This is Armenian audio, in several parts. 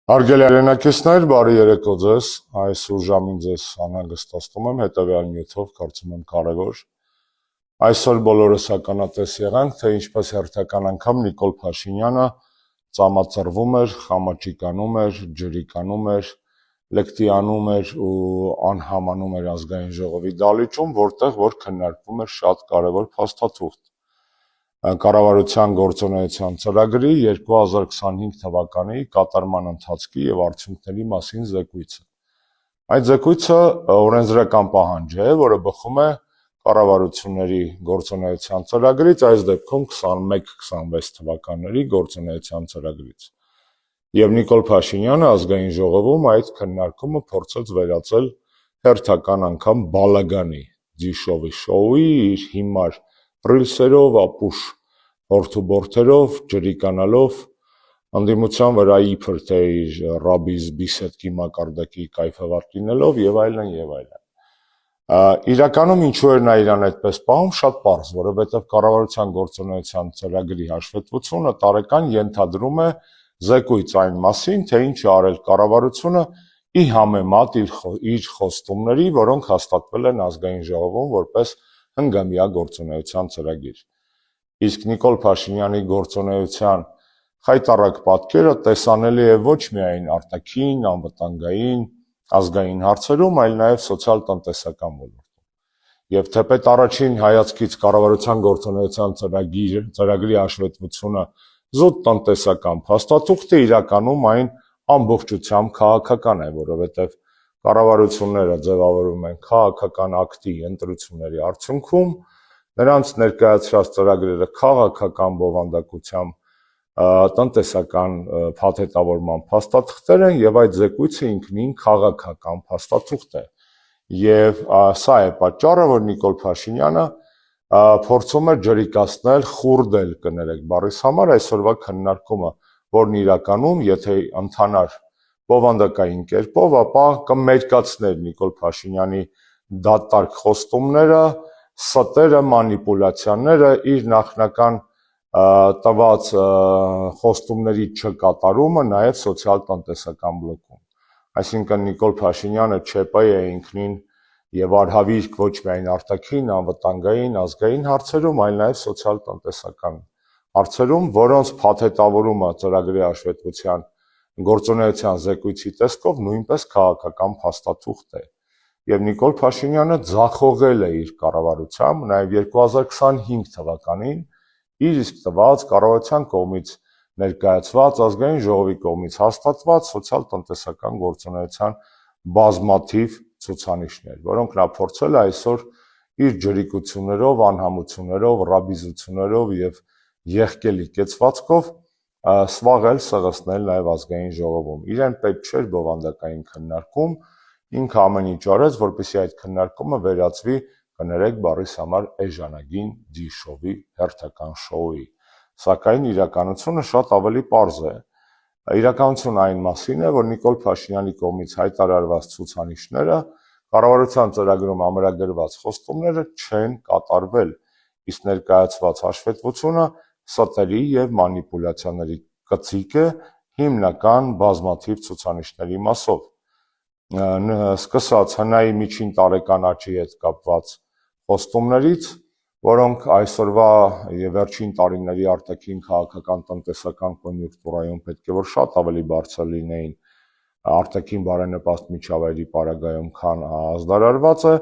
Հարգելի հայրենակիցներ, բարի երեկո ձեզ, այս ուժամին ձեզ անհանգստացնում եմ հետևյալ նյութով, կարծում եմ կարևոր։ Այսօր բոլորս ականատես եղանք, թե ինչպես հերթական անգամ Նիկոլ Փաշինյանը ծամածրվում էր, խամաճիկանում էր, ջրիկանում էր, լեկտիանում էր ու անհամանում էր ազգային ժողովի դալիճում, որտեղ որ քննարկվում էր շատ կարևոր փաստաթուղթ։ Կառավարության գործունեության ծրագրի 2025 թվականի կատարման ընթացքի եւ արդյունքների մասին զեկույցը։ Այդ զեկույցը օրենսդրական պահանջ է, որը բխում է կառավարությունների գործունեության ծրագրից, այս դեպքում 21-26 թվականների գործունեության ծրագրից։ Եվ Նիկոլ Փաշինյանը ազգային ժողովում այդ քննարկումը փորձեց վերածել հերթական անգամ բալագանի, դիշովի շոուի, իր հիմար ռիլսերով, ապուշ հորթուբորթերով, ջրիկանալով, ընդդիմության վրա իբր թե իր ռաբիս բիսեդկի մակարդակի կայֆավարտ լինելով եւ այլն եւ այլն։ Իրականում ինչու էր նա իրան այդպես պահում, շատ պարզ, որովհետեւ կառավարության գործունեության ծրագրի հաշվետվությունը տարեկան ենթադրում է զեկույց այն մասին, թե ինչ է արել կառավարությունը ի համեմատ իր խոստումների, որոնք հաստատվել են ազգային ժողովում որպես հնգամյա գործունեության ծրագիր։ Իսկ Նիկոլ Փաշինյանի գործունեության խայտառակ պատկերը տեսանելի է ոչ միայն արտաքին, անվտանգային, ազգային հարցերում, այլ նաև սոցիալ-տնտեսական ոլորտում։ Եվ թեպետ առաջին հայացքից կառավարության գործունեության ծրագրի հաշվետվությունը զուտ տնտեսական փաստաթուղթ է, իրականում այն ամբողջությամբ քաղաքական է, որովհետև կառավարությունները ձևավորվում են քաղաքական ակտի ընտրությունների արդյունքում, նրանց ներկայացրած ծրագրերը քաղաքական բովանդակությամբ տնտեսական փաթեթավորման փաստաթղթեր են եւ այդ զեկույցը ինքնին քաղաքական փաստաթուղթ է։ Եվ սա է պատճառը, որ Նիկոլ Փաշինյանը փորձում է ջրիկացնել, խուրդել, կներեք բառիս համար այսօրվա քննարկումը, որն իրականում, եթե ընթանար բովանդակային կերպով, ապա կմերկացներ Նիկոլ Փաշինյանի դատարկ խոստումները, ստերը, մանիպուլյացիաները, իր նախնական տված խոստումների չկատարումը նաև սոցիալ-տնտեսական բլոկում։ Այսինքն Նիկոլ Փաշինյանը ՉՊ է ինքնին եւ արհավիրք ոչ միայն արտաքին, անվտանգային, ազգային հարցերում, այլ նաև սոցիալ-տնտեսական հարցերում, որոնց փաթեթավորումը ծրագրի հաշվետվության գործունեության զեկույցի տեսքով նույնպես քաղաքական փաստաթուղթ է։ Եվ Նիկոլ Փաշինյանը ձախողել է իր կառավարությամբ, նաև 2025 թվականին իր իսկ տված կառավարության կողմից ներկայացված ազգային ժողովի կողմից հաստատված սոցիալ-տնտեսական գործունեության բազմաթիվ ցուցանիշներ, որոնք նա փորձել է այսօր իր ջրիկություններով, անհամություններով, ռաբիզություններով եւ եղկելի կեցվածքով սվաղել, սղացնել նաև ազգային ժողովում։ Իրեն պետք չէր բովանդակային քննարկում, ինքը ամեն ինչ արեց, որպեսզի այդ քննարկումը վերածվի, կներեք բառիս համար, էժանագին դիշովի հերթական շոուի։ Սակայն իրականությունը շատ ավելի պարզ է։ Իրականությունը այն մասին է, որ Նիկոլ Փաշինյանի կողմից հայտարարված ցուցանիշները, կառավարության ծրագրում ամրագրված խոստումները չեն կատարվել, իսկ ներկայացված հաշվետվությունը ստերի եւ մանիպուլյացիաների կծիկ է հիմնական բազմաթիվ ցուցանիշների մասով։ Սկսած հնայի միջին տարեկան աճի հետ կապված խոստումներից, որոնք այսօրվա եւ վերջին տարիների արտաքին քաղաքական տնտեսական կոնյունկտուրայում պետք է որ շատ ավելի բարձր լինեին արտաքին բարենպաստ միջավայրի պարագայում, քան ազդարարված է,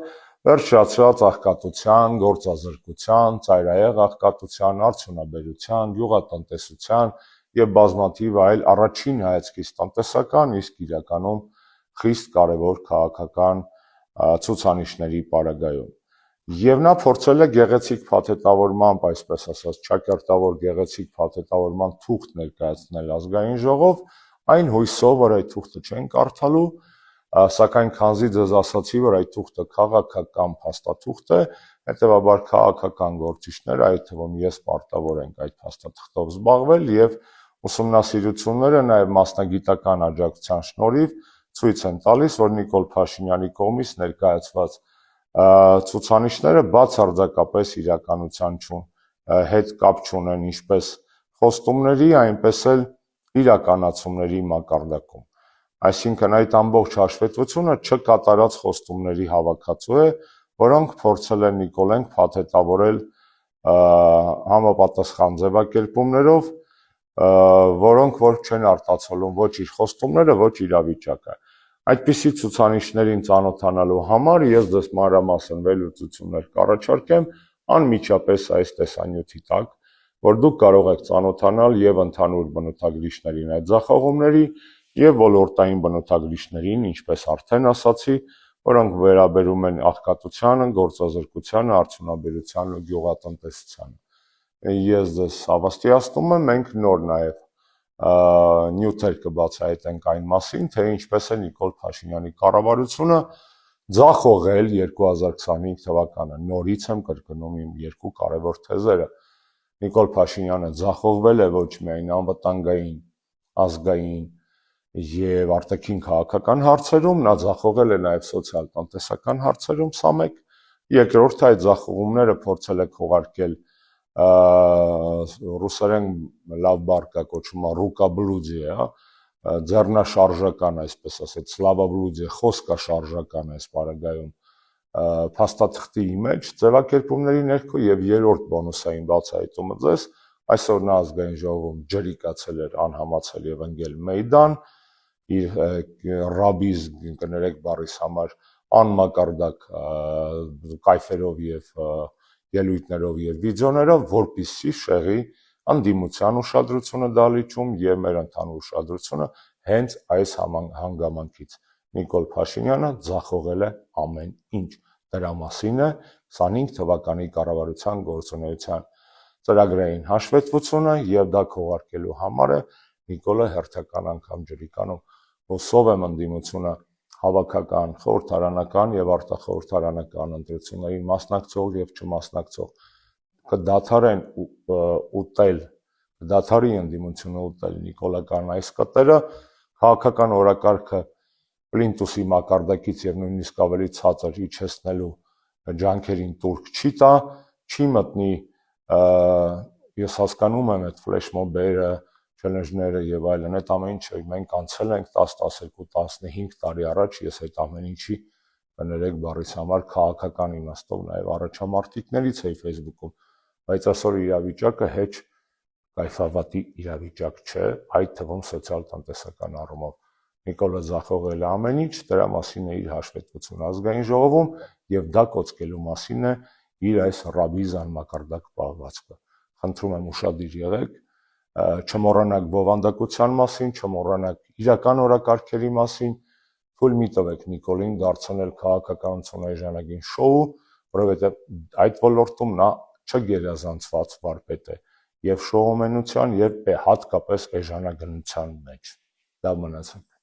վերջացրած աղքատության, գործազրկության, ծայրահեղ աղքատության, արդյունաբերության, գյուղատնտեսության եւ բազմաթիվ այլ առաջին հայացքից տնտեսական, իսկ իրականում խիստ կարևոր քաղաքական ցուցանիշների պարագայում։ Եվ նա փորձել է գեղեցիկ փաթեթավորմամբ, այսպես ասած, ճակերտավոր գեղեցիկ փաթեթավորման թուղթ ներկայացնել ազգային ժողով, այն հույսով, որ այդ թուղթը չեն կարդալու, սակայն քանզի ձեզ ասացի, որ այդ թուղթը քաղաքական փաստաթուղթ է, հետեւաբար քաղաքական գործիչները, այդ թվում ես պարտավոր ենք այդ փաստաթղթով զբաղվել եւ ուսումնասիրությունները նաեւ մասնագիտական աջակցության շնորհիվ ցույց են տալիս, որ Նիկոլ Փաշինյանի կողմից ներկայացված ցուցանիշները բացարձակապես իրականության հետ կապ չունեն ինչպես խոստումների, այնպես էլ իրականացումների մակարդակում։ Այսինքն այդ ամբողջ հաշվետվությունը չկատարած խոստումների հավաքածու է, որոնք փորձել են Նիկոլեն փաթեթավորել համապատասխան ձևակերպումներով, որոնք որ չեն արտացոլում ոչ իր խոստումները, ոչ իրավիճակը։ Այդպիսի ցուցանիշներին ծանոթանալու համար ես դες մանրամասն վերլուծություններ կառաջարկեմ անմիջապես այս տեսանյութի տակ, որ դուք կարող եք ծանոթանալ եւ ընդհանուր բնութագրիչներին այդ ձախողումների եւ ոլորտային բնութագրիչներին, ինչպես արդեն ասացի, որոնք վերաբերում են աղքատությանը, գործազրկությանը, արդյունաբերությանը, գյուղատնտեսությանը։ Ես դες հավաստիացնում եմ, մենք նոր նաեւ նյութեր կբացահայտենք այն մասին, թե ինչպես է Նիկոլ Փաշինյանի կառավարությունը ձախողել 2025 թվականը։ Նորից եմ կրկնում իմ երկու կարևոր թեզերը։ Նիկոլ Փաշինյանը ձախողվել է ոչ միայն անվտանգային, ազգային եւ արտաքին քաղաքական հարցերում, նա ձախողել է նաեւ սոցիալ-տնտեսական հարցերում, սա մեկ։ Երկրորդ, այդ ձախողումները փորձել է քողարկել ռուսերեն լավ բառ կա կոչվում ռուկաբլուդիա, ձեռնաշարժական, այսպես ասած, սլավաբլուդիա, խոսքաշարժական այս բարագայում փաստաթղթի մեջ ձևակերպումների ներքո եւ երրորդ բոնուսային բացահայտումը ձեզ այսօր նա ազգային ժողովում ջրիկացել էր անհամացել եւ ընկել մեյդան իր ռաբիզ կներեք բառիս համար անմակարդակ կայֆերով եւ ելույթներով եւ վիդեոներով, որպիսի շեղի անդիմության ուշադրությունը դալիճում եւ մեր ընդհանուր ուշադրությունը հենց այս հանգամանքից։ Նիկոլ Փաշինյանը ձախողել է ամեն ինչ։ Դրա մասին է 25 թվականի կառավարության գործունեության ծրագրային հաշվետվությունը եւ դա քողարկելու համար է Նիկոլը հերթական անգամ ջրիկանում։ Հուսով եմ ընդդիմությունը հավաքական, խորհրդարանական եւ արտախորհրդարանական ընտրություններին մասնակցող եւ չմասնակցող կդադարեն ուտել, կդադարի ընդդիմությունը ուտել նիկոլական այս կտերը, քաղաքական օրակարգը պլինտուսի մակարդակից եւ նույնիսկ ավելի ցածր իջեցնելու ջանքերին տուրք չի տա, չի մտնի, ես հասկանում եմ այդ ֆլեշմոբերը, չելենջները եւ այլն, այդ ամեն ինչը մենք անցել ենք 10, 12, 15 տարի առաջ, ես այդ ամեն ինչի կներեք բառիս համար քաղաքական իմաստով նաեւ առաջամարտիկներից էի Facebook-ում, բայց այսօր իրավիճակը հեչ կայֆավատի իրավիճակ չէ, այդ թվում սոցիալ-տնտեսական առումով։ Նիկոլը ձախողել է ամեն ինչ, դրա մասին է իր հաշվետվությունը ազգային ժողովում եւ դա կոչկելու մասին է իր այս ռաբիզան մակարդակ պահվածքը։ Խնդրում եմ ուշադիր եղեք, չմոռանաք բովանդակության մասին, չմոռանաք իրական օրակարգերի մասին, թույլ մի տվեք Նիկոլին դարձնել քաղաքականություն էժանագին շոու, որովհետեւ այդ ոլորտում նա չգերազանցված վարպետ է եւ շոումենության եւ հատկապես էժանագնության մեջ։ Դա մնացեք։